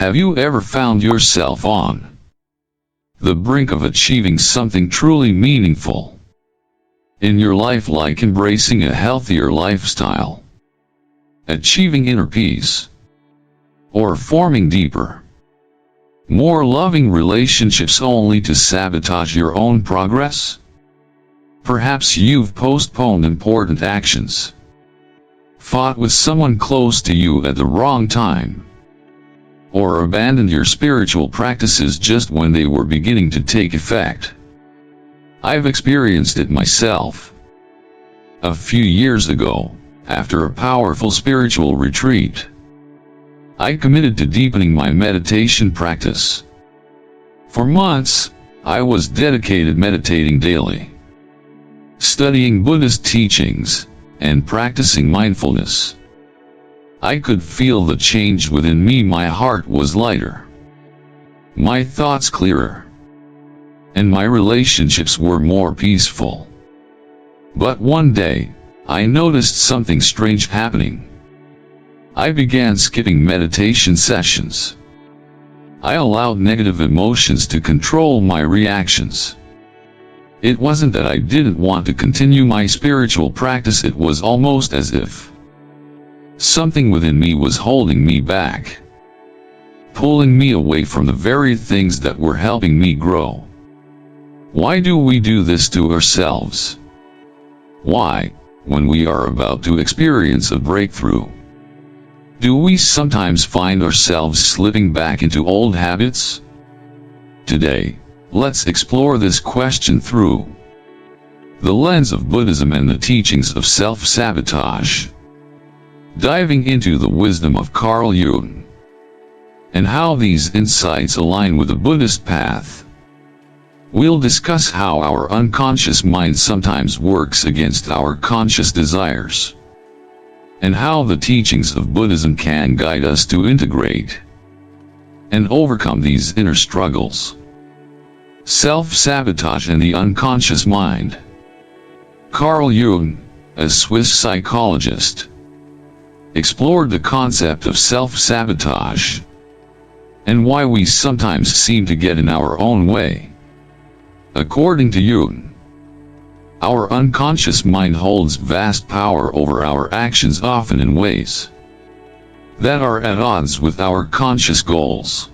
Have you ever found yourself on the brink of achieving something truly meaningful in your life, like embracing a healthier lifestyle, achieving inner peace, or forming deeper, more loving relationships, only to sabotage your own progress? Perhaps you've postponed important actions, fought with someone close to you at the wrong time, or abandoned your spiritual practices just when they were beginning to take effect. I've experienced it myself. A few years ago, after a powerful spiritual retreat, I committed to deepening my meditation practice. For months, I was dedicated meditating daily, studying Buddhist teachings, and practicing mindfulness. I could feel the change within me. My heart was lighter, my thoughts clearer, and my relationships were more peaceful. But one day, I noticed something strange happening. I began skipping meditation sessions. I allowed negative emotions to control my reactions. It wasn't that I didn't want to continue my spiritual practice, it was almost as if something within me was holding me back, pulling me away from the very things that were helping me grow. Why do we do this to ourselves? Why, when we are about to experience a breakthrough, do we sometimes find ourselves slipping back into old habits? Today, let's explore this question through the lens of Buddhism and the teachings of self-sabotage, diving into the wisdom of Carl Jung, and how these insights align with the Buddhist path. We'll discuss how our unconscious mind sometimes works against our conscious desires, and how the teachings of Buddhism can guide us to integrate and overcome these inner struggles. Self-sabotage and the unconscious mind. Carl Jung, a Swiss psychologist, explored the concept of self-sabotage and why we sometimes seem to get in our own way. According to Jung, our unconscious mind holds vast power over our actions, often in ways that are at odds with our conscious goals.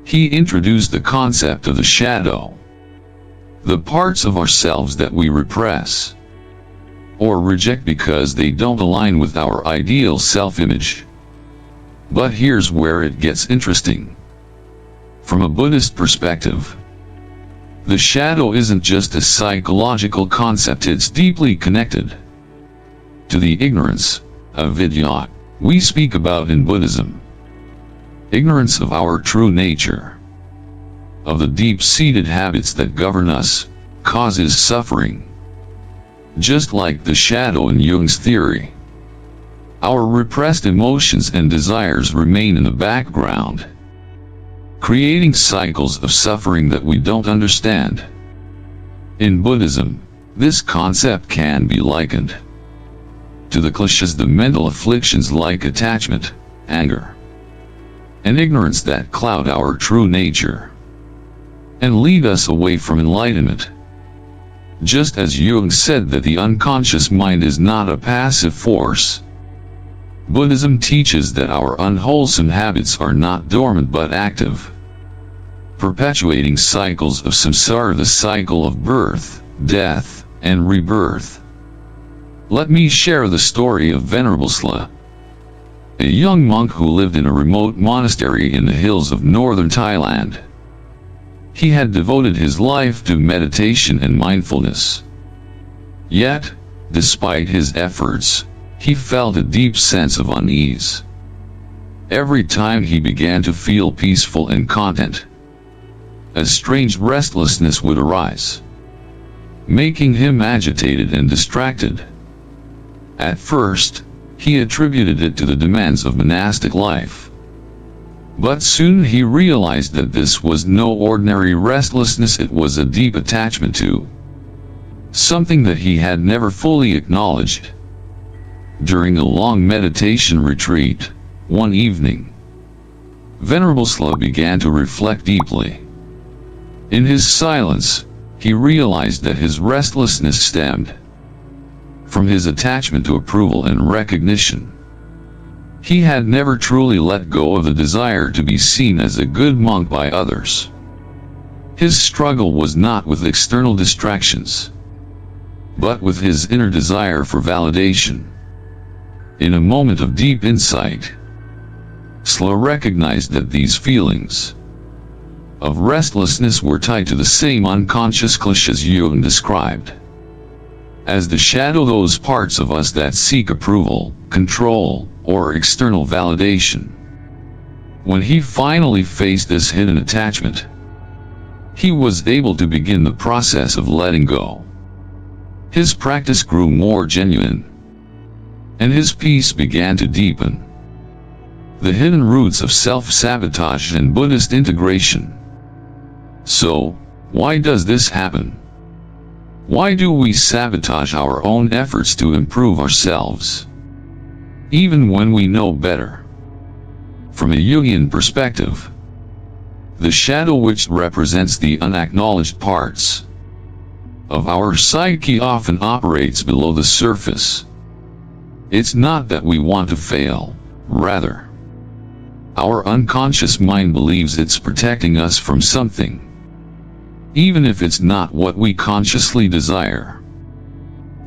He introduced the concept of the shadow, the parts of ourselves that we repress or reject because they don't align with our ideal self-image. But here's where it gets interesting. From a Buddhist perspective, the shadow isn't just a psychological concept, it's deeply connected to the ignorance, avidya, we speak about in Buddhism. Ignorance of our true nature, of the deep-seated habits that govern us, causes suffering. Just like the shadow in Jung's theory, our repressed emotions and desires remain in the background, creating cycles of suffering that we don't understand. In Buddhism, this concept can be likened to the kleshas, the mental afflictions like attachment, anger, and ignorance that cloud our true nature and lead us away from enlightenment. Just as Jung said that the unconscious mind is not a passive force, Buddhism teaches that our unwholesome habits are not dormant but active, perpetuating cycles of samsara, the cycle of birth, death, and rebirth. Let me share the story of Venerable Sla, a young monk who lived in a remote monastery in the hills of northern Thailand. He had devoted his life to meditation and mindfulness. Yet, despite his efforts, he felt a deep sense of unease. Every time he began to feel peaceful and content, a strange restlessness would arise, making him agitated and distracted. At first, he attributed it to the demands of monastic life. But soon he realized that this was no ordinary restlessness, it was a deep attachment to something that he had never fully acknowledged. During a long meditation retreat, one evening, Venerable Sla began to reflect deeply. In his silence, he realized that his restlessness stemmed from his attachment to approval and recognition. He had never truly let go of the desire to be seen as a good monk by others. His struggle was not with external distractions, but with his inner desire for validation. In a moment of deep insight, Sla recognized that these feelings of restlessness were tied to the same unconscious cliches Jung described as the shadow, those parts of us that seek approval, control, or external validation. When he finally faced this hidden attachment, he was able to begin the process of letting go. His practice grew more genuine, and his peace began to deepen. The hidden roots of self-sabotage and Buddhist integration. So, why does this happen? Why do we sabotage our own efforts to improve ourselves, even when we know better? From a Jungian perspective, the shadow, which represents the unacknowledged parts of our psyche, often operates below the surface. It's not that we want to fail, rather, our unconscious mind believes it's protecting us from something, even if it's not what we consciously desire.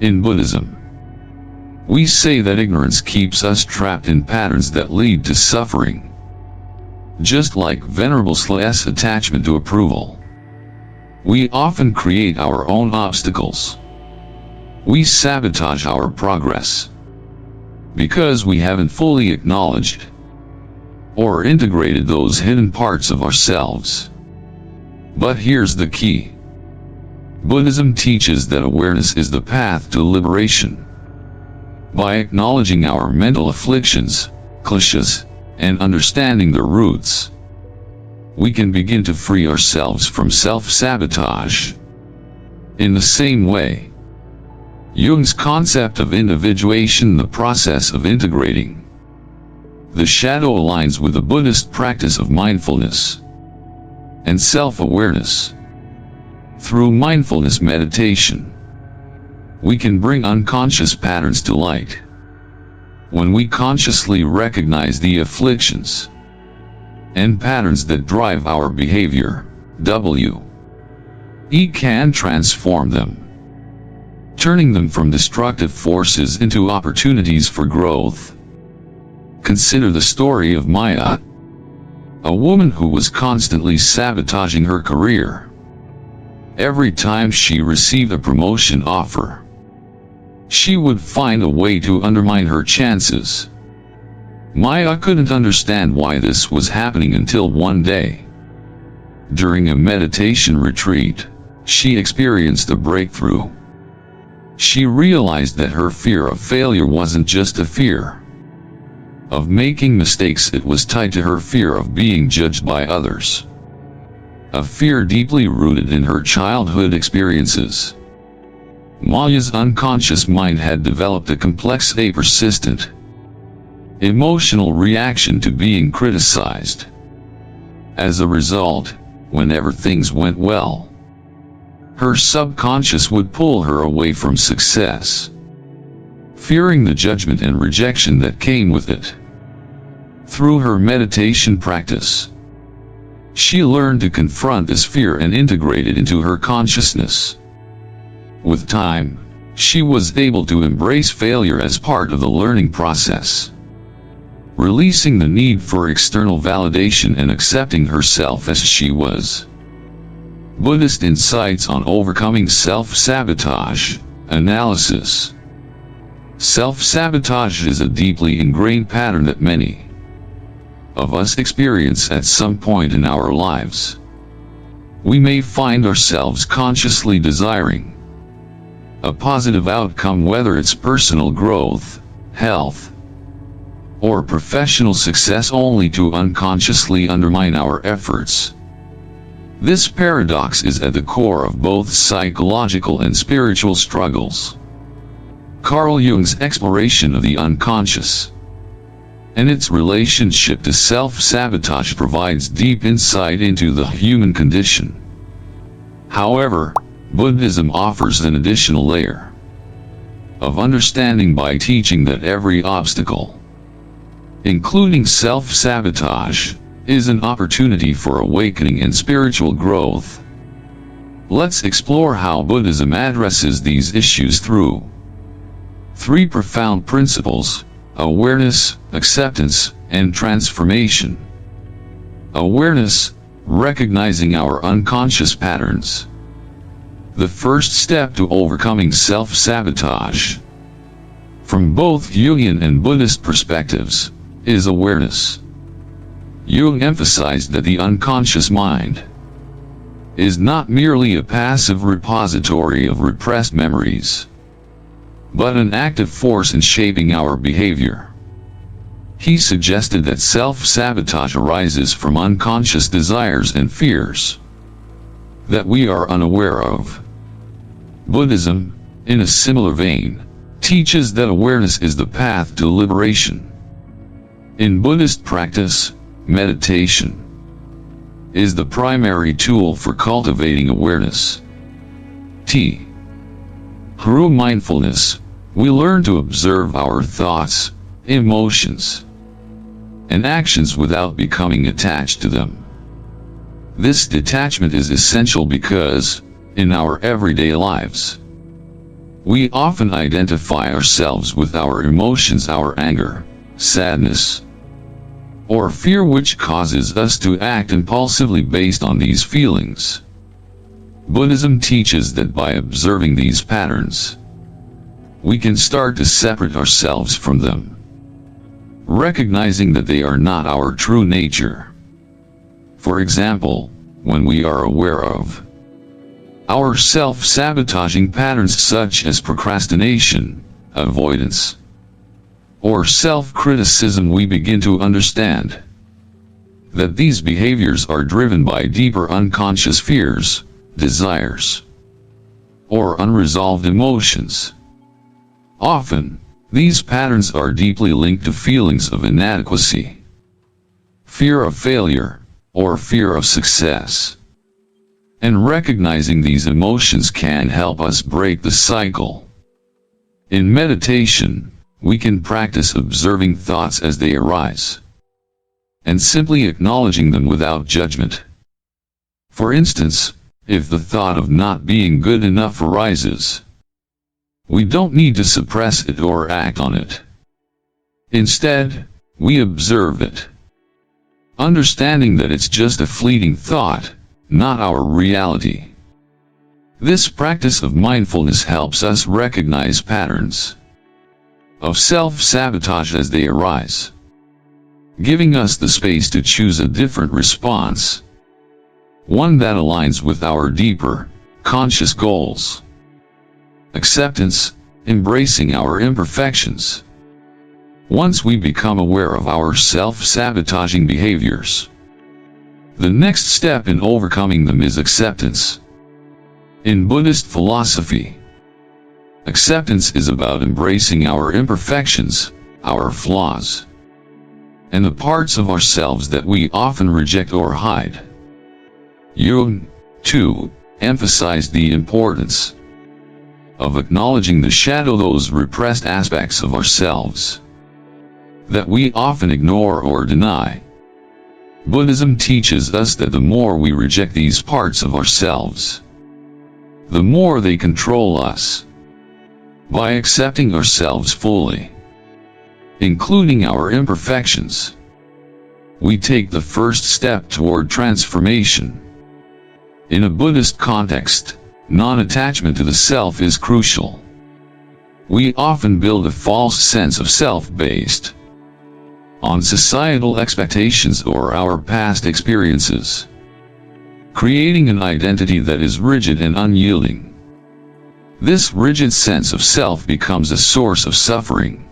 In Buddhism, we say that ignorance keeps us trapped in patterns that lead to suffering. Just like Venerable Sla's attachment to approval, we often create our own obstacles. We sabotage our progress because we haven't fully acknowledged or integrated those hidden parts of ourselves. But here's the key. Buddhism teaches that awareness is the path to liberation. By acknowledging our mental afflictions, cliches, and understanding their roots, we can begin to free ourselves from self-sabotage. In the same way, Jung's concept of individuation, the process of integrating the shadow, aligns with the Buddhist practice of mindfulness and self-awareness. Through mindfulness meditation, we can bring unconscious patterns to light. When we consciously recognize the afflictions and patterns that drive our behavior, we can transform them, turning them from destructive forces into opportunities for growth. Consider the story of Maya, a woman who was constantly sabotaging her career. Every time she received a promotion offer, she would find a way to undermine her chances. Maya couldn't understand why this was happening until one day, during a meditation retreat, she experienced a breakthrough. She realized that her fear of failure wasn't just a fear of making mistakes, it was tied to her fear of being judged by others. A fear deeply rooted in her childhood experiences. Maya's unconscious mind had developed a complex, persistent emotional reaction to being criticized. As a result, whenever things went well, her subconscious would pull her away from success, fearing the judgment and rejection that came with it. Through her meditation practice, she learned to confront this fear and integrate it into her consciousness. With time, she was able to embrace failure as part of the learning process, releasing the need for external validation and accepting herself as she was. Buddhist insights on overcoming self-sabotage. Analysis. Self-sabotage is a deeply ingrained pattern that many of us experience at some point in our lives. We may find ourselves consciously desiring a positive outcome, whether it's personal growth, health, or professional success, only to unconsciously undermine our efforts. This paradox is at the core of both psychological and spiritual struggles. Carl Jung's exploration of the unconscious and its relationship to self-sabotage provides deep insight into the human condition. However, Buddhism offers an additional layer of understanding by teaching that every obstacle, including self-sabotage, is an opportunity for awakening and spiritual growth. Let's explore how Buddhism addresses these issues through 3 profound principles: awareness, acceptance, and transformation. Awareness, recognizing our unconscious patterns. The first step to overcoming self-sabotage, from both Jungian and Buddhist perspectives, is awareness. Jung emphasized that the unconscious mind is not merely a passive repository of repressed memories, but an active force in shaping our behavior. He suggested that self-sabotage arises from unconscious desires and fears that we are unaware of. Buddhism, in a similar vein, teaches that awareness is the path to liberation. In Buddhist practice, meditation is the primary tool for cultivating awareness. Through mindfulness, we learn to observe our thoughts, emotions, and actions without becoming attached to them. This detachment is essential because, in our everyday lives, we often identify ourselves with our emotions, our anger, sadness, or fear, which causes us to act impulsively based on these feelings. Buddhism teaches that by observing these patterns, we can start to separate ourselves from them, recognizing that they are not our true nature. For example, when we are aware of our self-sabotaging patterns such as procrastination, avoidance, or self-criticism, we begin to understand that these behaviors are driven by deeper unconscious fears, desires, or unresolved emotions. Often, these patterns are deeply linked to feelings of inadequacy, fear of failure, or fear of success. And recognizing these emotions can help us break the cycle. In meditation, we can practice observing thoughts as they arise, and simply acknowledging them without judgment. For instance, if the thought of not being good enough arises, we don't need to suppress it or act on it. Instead, we observe it, understanding that it's just a fleeting thought, not our reality. This practice of mindfulness helps us recognize patterns of self-sabotage as they arise, giving us the space to choose a different response, one that aligns with our deeper, conscious goals. Acceptance, embracing our imperfections. Once we become aware of our self-sabotaging behaviors, the next step in overcoming them is acceptance. In Buddhist philosophy, acceptance is about embracing our imperfections, our flaws, and the parts of ourselves that we often reject or hide. Jung, too, emphasized the importance of acknowledging the shadow, those repressed aspects of ourselves that we often ignore or deny. Buddhism teaches us that the more we reject these parts of ourselves, the more they control us. By accepting ourselves fully, including our imperfections, we take the first step toward transformation. In a Buddhist context, non-attachment to the self is crucial. We often build a false sense of self based on societal expectations or our past experiences, creating an identity that is rigid and unyielding. This rigid sense of self becomes a source of suffering,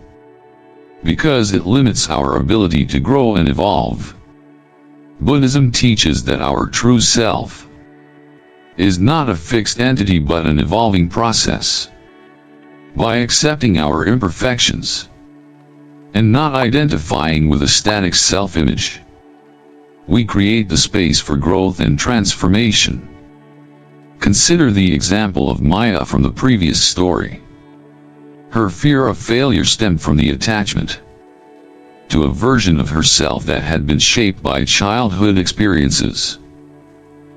because it limits our ability to grow and evolve. Buddhism teaches that our true self is not a fixed entity but an evolving process. By accepting our imperfections, and not identifying with a static self-image. We create the space for growth and transformation. Consider the example of Maya from the previous story. Her fear of failure stemmed from the attachment to a version of herself that had been shaped by childhood experiences.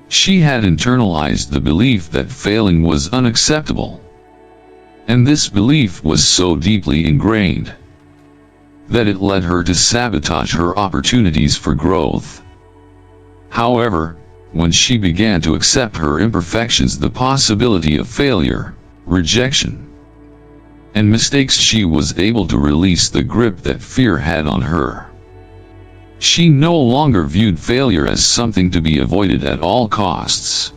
She had internalized the belief that failing was unacceptable. And this belief was so deeply ingrained that it led her to sabotage her opportunities for growth. However, when she began to accept her imperfections, the possibility of failure, rejection, and mistakes, she was able to release the grip that fear had on her. She no longer viewed failure as something to be avoided at all costs.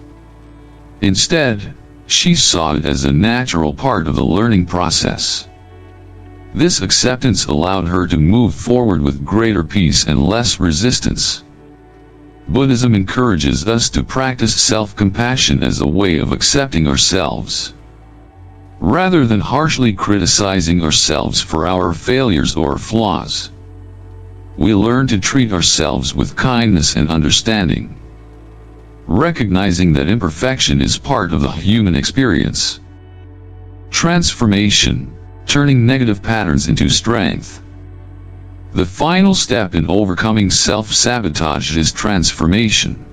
Instead, she saw it as a natural part of the learning process. This acceptance allowed her to move forward with greater peace and less resistance. Buddhism encourages us to practice self-compassion as a way of accepting ourselves. Rather than harshly criticizing ourselves for our failures or flaws, we learn to treat ourselves with kindness and understanding, recognizing that imperfection is part of the human experience. Transformation, turning negative patterns into strength. The final step in overcoming self-sabotage is transformation.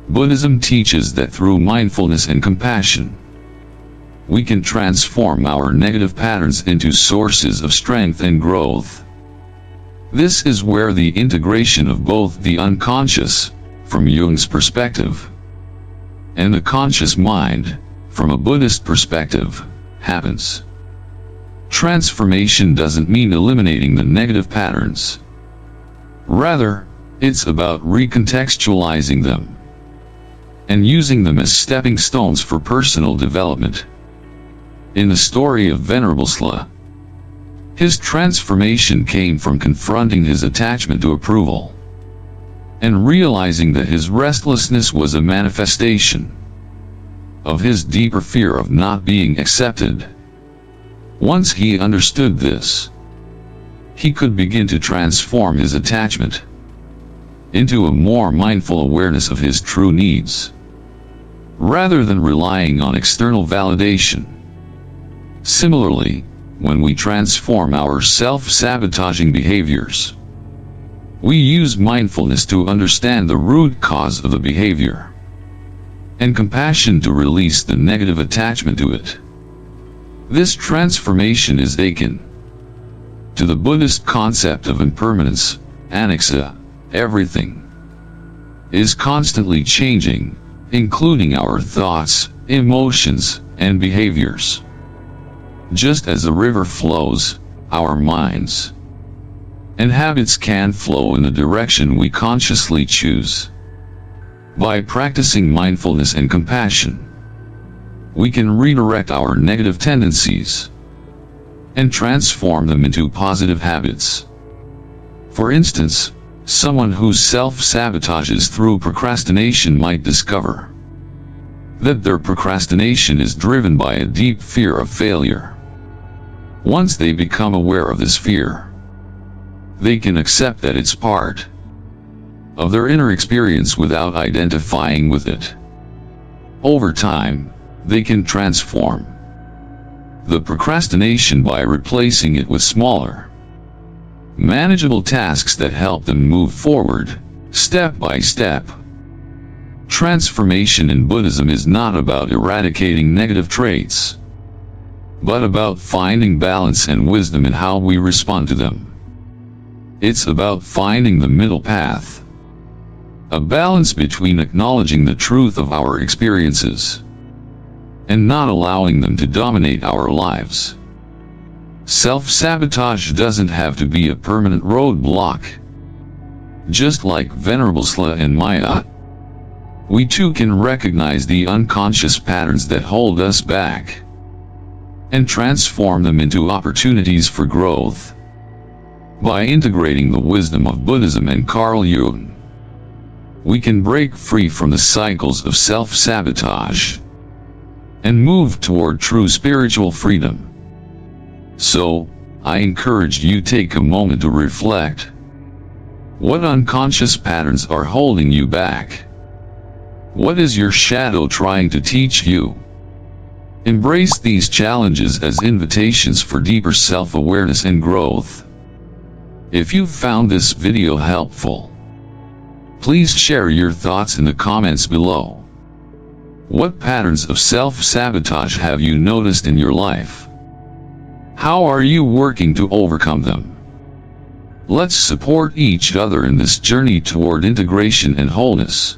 Buddhism teaches that through mindfulness and compassion, we can transform our negative patterns into sources of strength and growth. This is where the integration of both the unconscious, from Jung's perspective, and the conscious mind, from a Buddhist perspective, happens. Transformation doesn't mean eliminating the negative patterns. Rather, it's about recontextualizing them and using them as stepping stones for personal development. In the story of Venerable Sla, his transformation came from confronting his attachment to approval and realizing that his restlessness was a manifestation of his deeper fear of not being accepted. Once he understood this, he could begin to transform his attachment into a more mindful awareness of his true needs, rather than relying on external validation. Similarly, when we transform our self-sabotaging behaviors, we use mindfulness to understand the root cause of the behavior, and compassion to release the negative attachment to it. This transformation is akin to the Buddhist concept of impermanence, anicca. Everything is constantly changing, including our thoughts, emotions, and behaviors. Just as a river flows, our minds and habits can flow in the direction we consciously choose. By practicing mindfulness and compassion, we can redirect our negative tendencies and transform them into positive habits. For instance, someone who self-sabotages through procrastination might discover that their procrastination is driven by a deep fear of failure. Once they become aware of this fear, they can accept that it's part of their inner experience without identifying with it. Over time, they can transform the procrastination by replacing it with smaller, manageable tasks that help them move forward, step by step. Transformation in Buddhism is not about eradicating negative traits, but about finding balance and wisdom in how we respond to them. It's about finding the middle path, a balance between acknowledging the truth of our experiences and not allowing them to dominate our lives. Self-sabotage doesn't have to be a permanent roadblock. Just like Venerable Sla and Maya, we too can recognize the unconscious patterns that hold us back and transform them into opportunities for growth. By integrating the wisdom of Buddhism and Carl Jung, we can break free from the cycles of self-sabotage and move toward true spiritual freedom. So, I encourage you to take a moment to reflect. What unconscious patterns are holding you back? What is your shadow trying to teach you? Embrace these challenges as invitations for deeper self-awareness and growth. If you found this video helpful, please share your thoughts in the comments below. What patterns of self-sabotage have you noticed in your life? How are you working to overcome them? Let's support each other in this journey toward integration and wholeness.